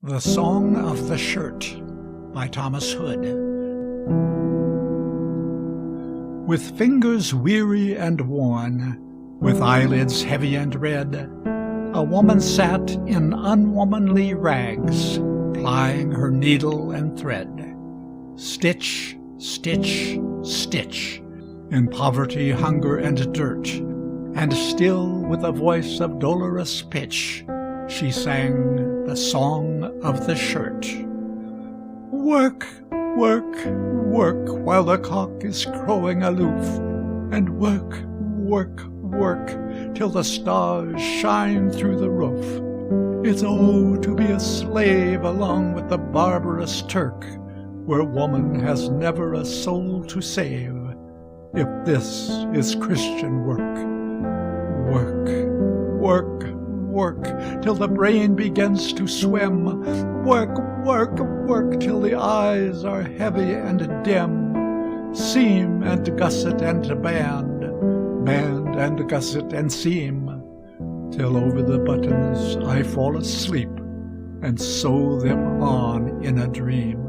The Song of the Shirt by Thomas Hood. With fingers weary and worn, with eyelids heavy and red, a woman sat in unwomanly rags, plying her needle and thread. Stitch, stitch, stitch, in poverty, hunger, and dirt, and still with a voice of dolorous pitch, she sang the Song of the Shirt. Work, work, work, while the cock is crowing aloof, and work, work, work, till the stars shine through the roof. It's oh to be a slave along with the barbarous Turk, where woman has never a soul to save, if this is Christian work. Work, work, work, till the brain begins to swim. Work, work, work, till the eyes are heavy and dim. Seam and gusset and band, band and gusset and seam, till over the buttons I fall asleep and sew them on in a dream.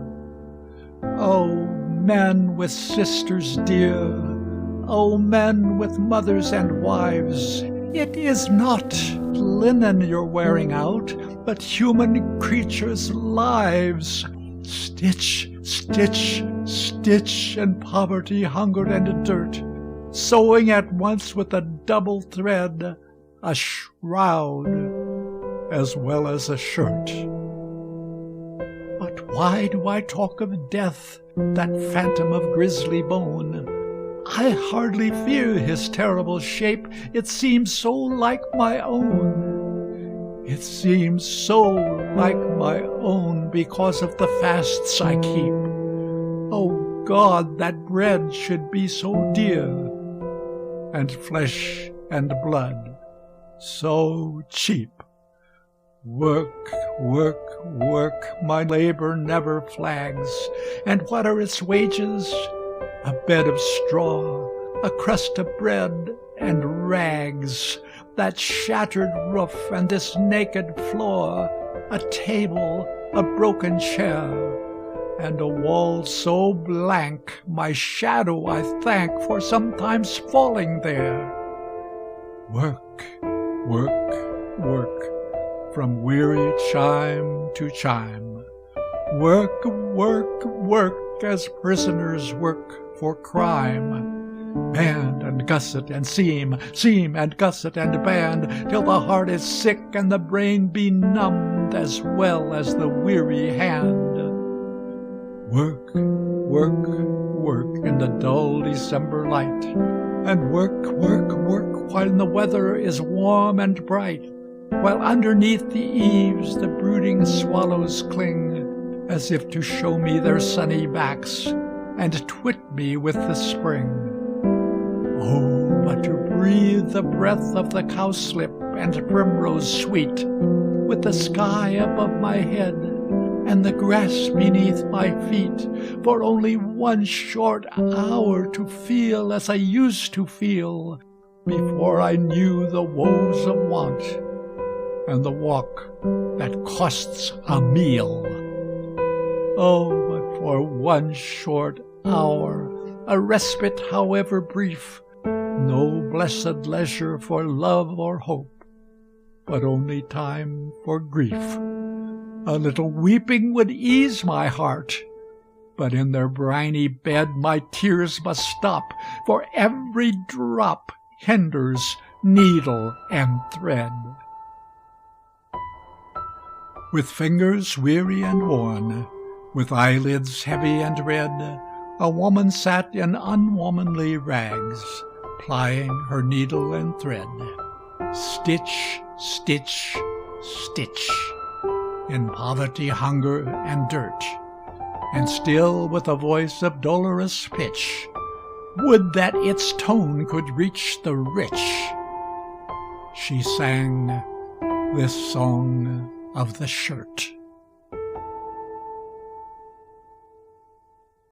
Oh, men with sisters dear, oh, men with mothers and wives, it is not linen you're wearing out, but human creatures' lives. Stitch, stitch, stitch, in poverty, hunger, and dirt, sewing at once with a double thread, a shroud as well as a shirt. But why do I talk of death, that phantom of grisly bone? I hardly fear his terrible shape, it seems so like my own. It seems so like my own because of the fasts I keep. Oh God, that bread should be so dear, and flesh and blood so cheap. Work, work, work, my labor never flags, and what are its wages? A bed of straw, a crust of bread, and rags, that shattered roof and this naked floor, a table, a broken chair, and a wall so blank my shadow I thank for sometimes falling there. Work, work, work, from weary chime to chime. Work, work, work, as prisoners work for crime. Band and gusset and seam, seam and gusset and band, till the heart is sick and the brain benumbed as well as the weary hand. Work, work, work in the dull December light, and work, work, work while the weather is warm and bright, while underneath the eaves the brooding swallows cling, as if to show me their sunny backs and twit me with the spring. Oh, but to breathe the breath of the cowslip and primrose sweet, with the sky above my head and the grass beneath my feet, for only one short hour to feel as I used to feel before I knew the woes of want and the walk that costs a meal. Oh, but for one short hour, a respite however brief, no blessed leisure for love or hope, but only time for grief. A little weeping would ease my heart, but in their briny bed my tears must stop, for every drop hinders needle and thread. With fingers weary and worn, with eyelids heavy and red, a woman sat in unwomanly rags, plying her needle and thread. Stitch, stitch, stitch, in poverty, hunger, and dirt, and still with a voice of dolorous pitch, would that its tone could reach the rich, she sang this Song of the Shirt.